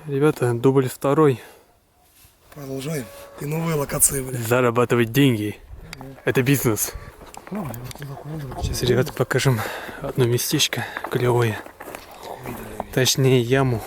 Ребята, дубль второй. Продолжаем. И новые локации, блядь. Зарабатывать деньги. Это бизнес. Сейчас, ребята, покажем одно местечко клевое. Точнее, яму.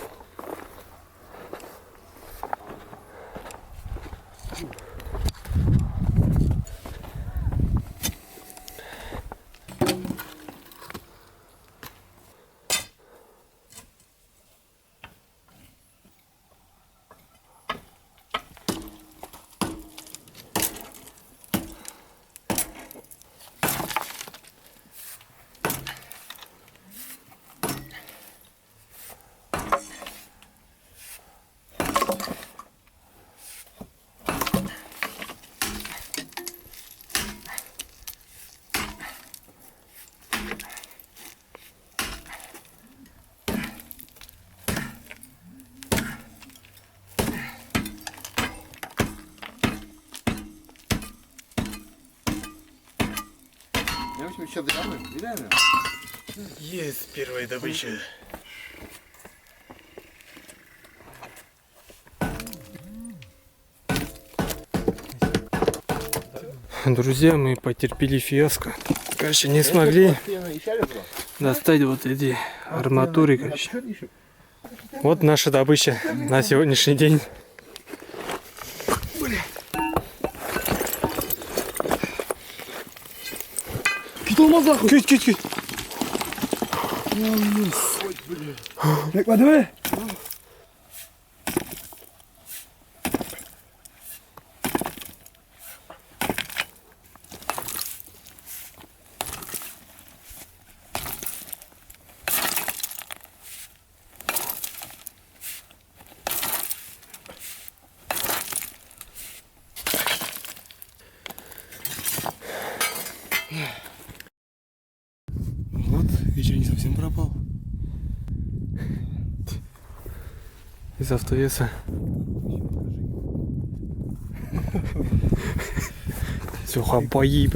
Есть первая добыча. Друзья, мы потерпели фиаско. Короче, не смогли достать вот эти арматуры, короче. Вот наша добыча на сегодняшний день. Кють. Як подиви? Вот, вечер не совсем пропал. Из автовеса. Все, хапаи,